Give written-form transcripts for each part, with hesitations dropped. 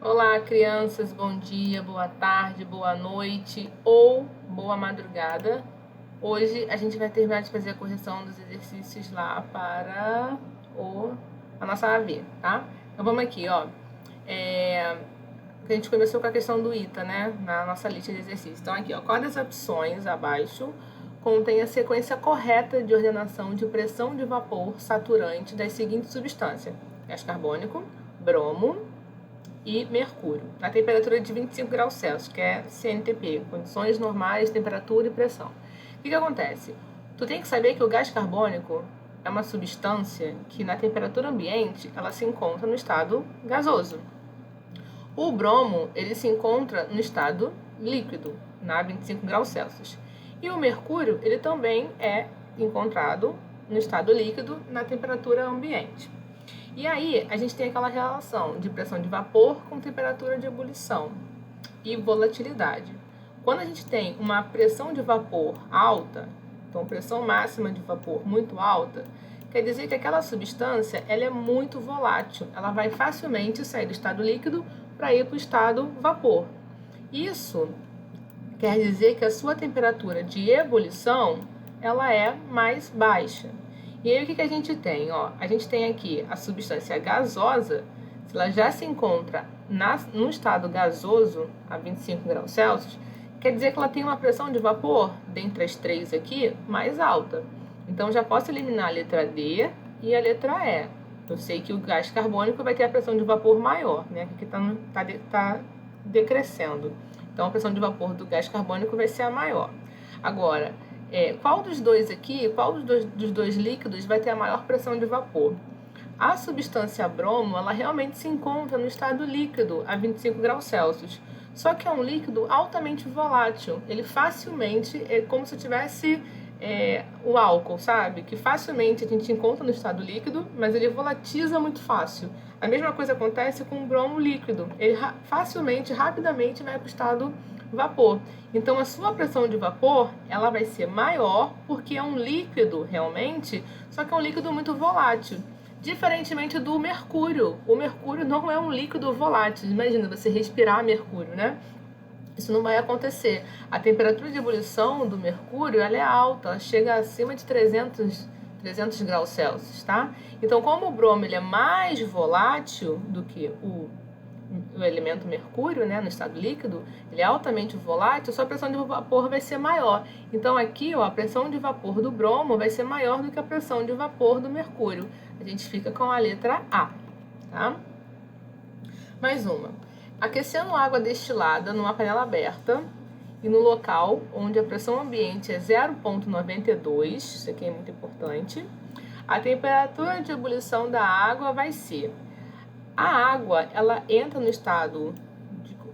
Olá, crianças, bom dia, boa tarde, boa noite ou boa madrugada. Hoje a gente vai terminar de fazer a correção dos exercícios lá para a nossa AV, tá? Então vamos aqui, ó. A gente começou com a questão do ITA, né? Na nossa lista de exercícios. Então aqui, ó, qual das opções abaixo contém a sequência correta de ordenação de pressão de vapor saturante das seguintes substâncias: gás carbônico, bromo e mercúrio, na temperatura de 25 graus Celsius, que é CNTP, condições normais, temperatura e pressão. O que acontece? Tu tem que saber que o gás carbônico é uma substância que na temperatura ambiente ela se encontra no estado gasoso. O bromo ele se encontra no estado líquido, na 25 graus Celsius. E o mercúrio ele também é encontrado no estado líquido na temperatura ambiente. E aí, a gente tem aquela relação de pressão de vapor com temperatura de ebulição e volatilidade. Quando a gente tem uma pressão de vapor alta, então pressão máxima de vapor muito alta, quer dizer que aquela substância ela é muito volátil, ela vai facilmente sair do estado líquido para ir para o estado vapor. Isso quer dizer que a sua temperatura de ebulição ela é mais baixa. E aí o que a gente tem? Ó, a gente tem aqui a substância gasosa, se ela já se encontra no estado gasoso, a 25 graus Celsius, quer dizer que ela tem uma pressão de vapor, dentre as três aqui, mais alta. Então já posso eliminar a letra D e a letra E. Eu sei que o gás carbônico vai ter a pressão de vapor maior, né? Que tá decrescendo. Então a pressão de vapor do gás carbônico vai ser a maior. Agora, qual dos dois aqui, qual dos dois líquidos vai ter a maior pressão de vapor? A substância bromo, ela realmente se encontra no estado líquido, a 25 graus Celsius. Só que é um líquido altamente volátil. Ele facilmente, é como se tivesse o álcool, sabe? Que facilmente a gente encontra no estado líquido, mas ele volatiza muito fácil. A mesma coisa acontece com o bromo líquido. Ele facilmente, rapidamente vai para o estado vapor. Então a sua pressão de vapor ela vai ser maior porque é um líquido realmente, só que é um líquido muito volátil. Diferentemente do mercúrio. O mercúrio não é um líquido volátil. Imagina você respirar mercúrio, né? Isso não vai acontecer. A temperatura de ebulição do mercúrio ela é alta, ela chega acima de 300 graus Celsius, tá? Então, como o bromo ele é mais volátil do que o elemento mercúrio, né, no estado líquido, ele é altamente volátil, sua pressão de vapor vai ser maior. Então aqui, ó, a pressão de vapor do bromo vai ser maior do que a pressão de vapor do mercúrio. A gente fica com a letra A, tá? Mais uma. Aquecendo água destilada numa panela aberta e no local onde a pressão ambiente é 0,92, isso aqui é muito importante, a temperatura de ebulição da água vai ser: a água, ela entra no estado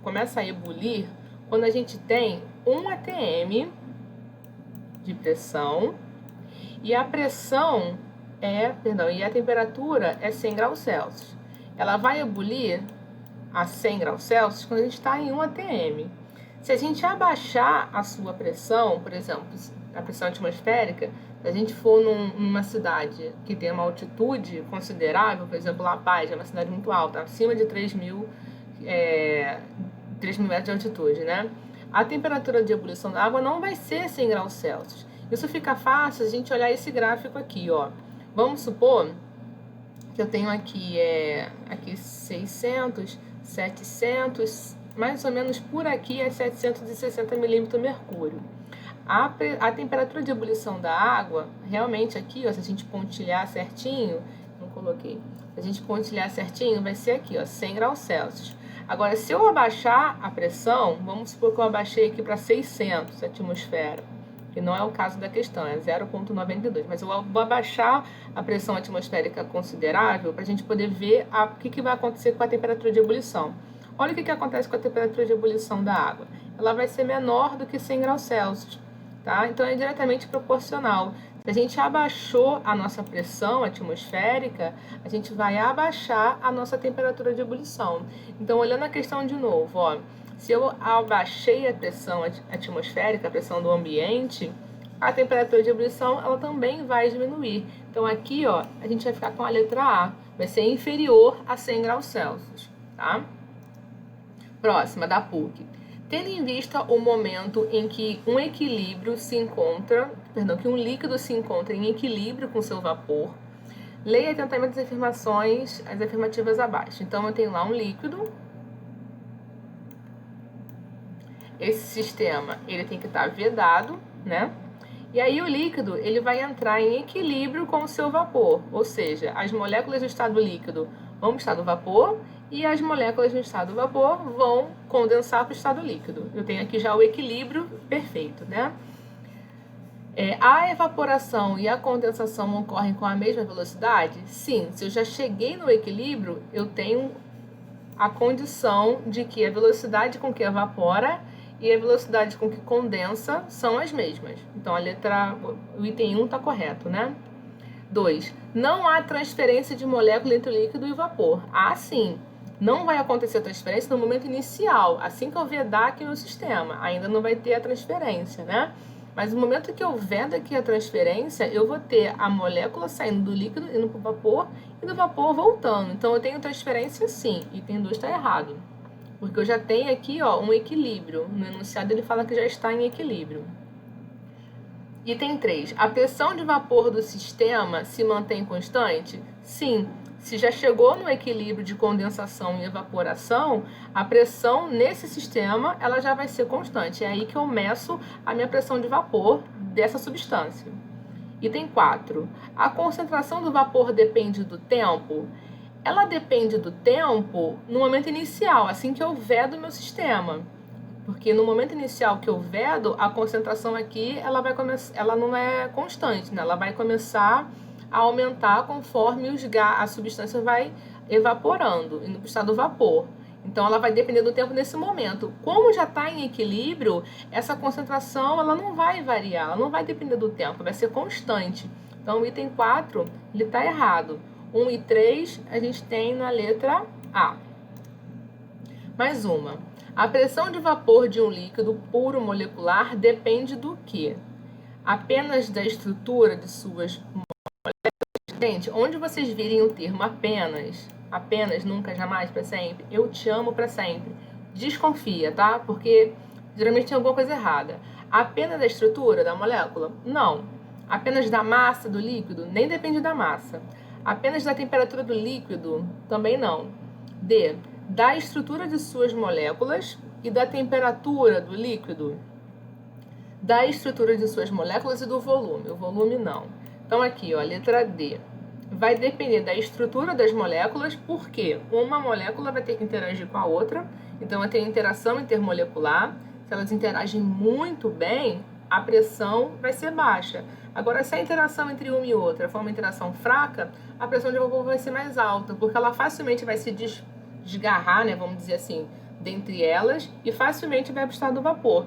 começa a ebulir quando a gente tem 1 atm de pressão e a pressão e a temperatura é 100 graus Celsius. Ela vai ebulir a 100 graus Celsius quando a gente está em 1 atm. Se a gente abaixar a sua pressão, por exemplo, a pressão atmosférica, se a gente for numa cidade que tem uma altitude considerável, por exemplo, La Paz é uma cidade muito alta, acima de 3 mil metros de altitude, né? A temperatura de ebulição da água não vai ser 100 graus Celsius. Isso fica fácil se a gente olhar esse gráfico aqui, ó. Vamos supor que eu tenho aqui 600, 700, mais ou menos por aqui é 760 milímetros de mercúrio. A temperatura de ebulição da água, realmente aqui, ó, se a gente pontilhar certinho, não coloquei, se a gente pontilhar certinho, vai ser aqui, ó, 100 graus Celsius. Agora, se eu abaixar a pressão, vamos supor que eu abaixei aqui para 600 atmosfera, que não é o caso da questão, é 0,92, mas eu vou abaixar a pressão atmosférica considerável para a gente poder ver o que vai acontecer com a temperatura de ebulição. Olha o que acontece com a temperatura de ebulição da água. Ela vai ser menor do que 100 graus Celsius, tá? Então é diretamente proporcional. Se a gente abaixou a nossa pressão atmosférica, a gente vai abaixar a nossa temperatura de ebulição. Então, olhando a questão de novo, ó, se eu abaixei a pressão atmosférica, a pressão do ambiente, a temperatura de ebulição ela também vai diminuir. Então, aqui, ó, a gente vai ficar com a letra A, vai ser inferior a 100 graus Celsius, tá? Próxima, da PUC. Tendo em vista o momento em que um líquido se encontra em equilíbrio com seu vapor, leia atentamente as afirmativas abaixo. Então, eu tenho lá um líquido. Esse sistema, ele tem que estar vedado, né? E aí o líquido, ele vai entrar em equilíbrio com o seu vapor. Ou seja, as moléculas do estado líquido vão para o estado vapor e as moléculas do estado vapor vão condensar para o estado líquido. Eu tenho aqui já o equilíbrio perfeito, né? A evaporação e a condensação ocorrem com a mesma velocidade? Sim, se eu já cheguei no equilíbrio, eu tenho a condição de que a velocidade com que evapora e a velocidade com que condensa são as mesmas. Então, o item 1 está correto, né? 2. Não há transferência de molécula entre o líquido e o vapor. Sim. Não vai acontecer a transferência no momento inicial, assim que eu vedar aqui no sistema. Ainda não vai ter a transferência, né? Mas no momento que eu vedo aqui a transferência, eu vou ter a molécula saindo do líquido, indo para o vapor, e do vapor voltando. Então, eu tenho transferência sim. Item 2 está errado. Porque eu já tenho aqui um equilíbrio. No enunciado ele fala que já está em equilíbrio. Item 3. A pressão de vapor do sistema se mantém constante? Sim. Se já chegou no equilíbrio de condensação e evaporação, a pressão nesse sistema ela já vai ser constante. É aí que eu meço a minha pressão de vapor dessa substância. Item 4. A concentração do vapor depende do tempo? Ela depende do tempo no momento inicial, assim que eu vedo o meu sistema. Porque no momento inicial que eu vedo, a concentração aqui ela não é constante, né? Ela vai começar a aumentar conforme a substância vai evaporando, indo para o estado do vapor. Então, ela vai depender do tempo nesse momento. Como já está em equilíbrio, essa concentração ela não vai variar, ela não vai depender do tempo, vai ser constante. Então, o item 4 ele está errado. 1 e 3 a gente tem na letra A. Mais uma. A pressão de vapor de um líquido puro molecular depende do quê? Apenas da estrutura de suas moléculas. Gente, onde vocês virem o termo apenas, nunca, jamais, para sempre, eu te amo para sempre, desconfia, tá? Porque geralmente tem alguma coisa errada. Apenas da estrutura da molécula? Não. Apenas da massa do líquido? Nem depende da massa. Apenas da temperatura do líquido? Também não. D. Da estrutura de suas moléculas e da temperatura do líquido? Da estrutura de suas moléculas e do volume. O volume não. Então aqui, letra D. Vai depender da estrutura das moléculas, porque uma molécula vai ter que interagir com a outra, então vai ter interação intermolecular. Se elas interagem muito bem, a pressão vai ser baixa. Agora, se a interação entre uma e outra for uma interação fraca, a pressão de vapor vai ser mais alta, porque ela facilmente vai se desgarrar, né, vamos dizer assim, dentre elas, e facilmente vai para o estado do vapor.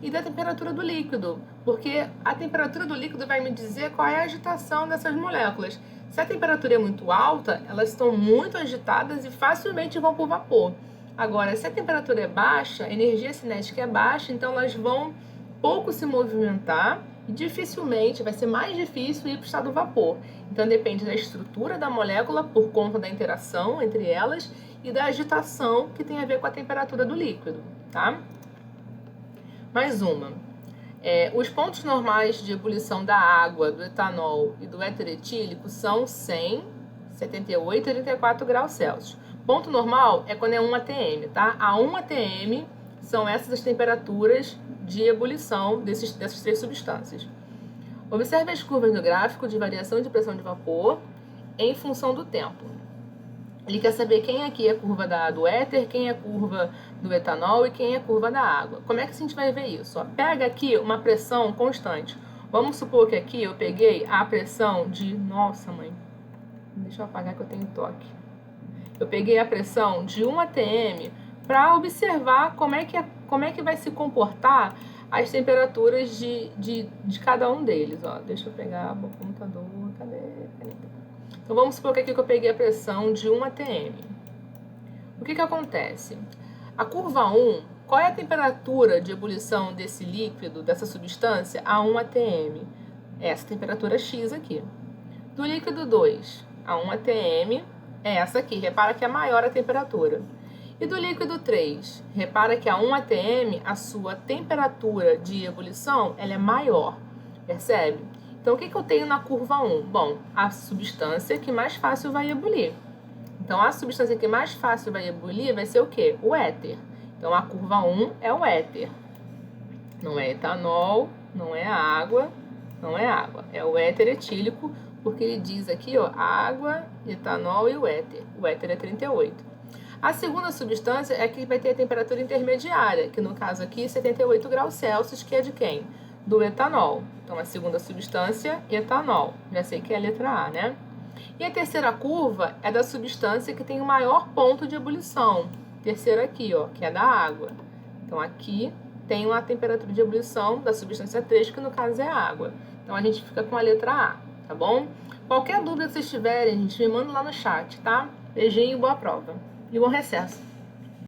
E da temperatura do líquido, porque a temperatura do líquido vai me dizer qual é a agitação dessas moléculas. Se a temperatura é muito alta, elas estão muito agitadas e facilmente vão para o vapor. Agora, se a temperatura é baixa, a energia cinética é baixa, então elas vão pouco se movimentar e dificilmente, vai ser mais difícil ir para o estado do vapor. Então, depende da estrutura da molécula por conta da interação entre elas e da agitação que tem a ver com a temperatura do líquido, tá? Mais uma. Os pontos normais de ebulição da água, do etanol e do éter etílico são 100, 78 e 84 graus Celsius. Ponto normal é quando é 1 atm, tá? A 1 atm são essas as temperaturas de ebulição dessas três substâncias. Observe as curvas no gráfico de variação de pressão de vapor em função do tempo. Ele quer saber quem aqui é a curva do éter, quem é a curva do etanol e quem é a curva da água. Como é que a gente vai ver isso? Pega aqui uma pressão constante. Vamos supor que aqui eu peguei a pressão de... Nossa, mãe. Deixa eu apagar que eu tenho toque. Eu peguei a pressão de 1 atm para observar como é que vai se comportar as temperaturas de cada um deles. Deixa eu pegar o computador. Cadê? Então, vamos supor que aqui eu peguei a pressão de 1 atm. O que acontece? A curva 1, qual é a temperatura de ebulição desse líquido, dessa substância, a 1 atm? Essa temperatura X aqui. Do líquido 2, a 1 atm, é essa aqui. Repara que é maior a temperatura. E do líquido 3, repara que a 1 atm, a sua temperatura de ebulição, ela é maior, percebe? Então, o que eu tenho na curva 1? Bom, a substância que mais fácil vai ebulir. Então, a substância que mais fácil vai ebulir vai ser o quê? O éter. Então, a curva 1 é o éter. Não é etanol, não é água, não é água. É o éter etílico, porque ele diz aqui, ó, água, etanol e o éter. O éter é 38. A segunda substância é que vai ter a temperatura intermediária, que no caso aqui, 78 graus Celsius, que é de quem? Do etanol. Então, a segunda substância, etanol. Já sei que é a letra A, né? E a terceira curva é da substância que tem o maior ponto de ebulição. Terceira aqui, ó, que é da água. Então, aqui tem uma temperatura de ebulição da substância 3, que no caso é a água. Então, a gente fica com a letra A, tá bom? Qualquer dúvida que vocês tiverem, gente, me manda lá no chat, tá? Beijinho e boa prova. E bom recesso.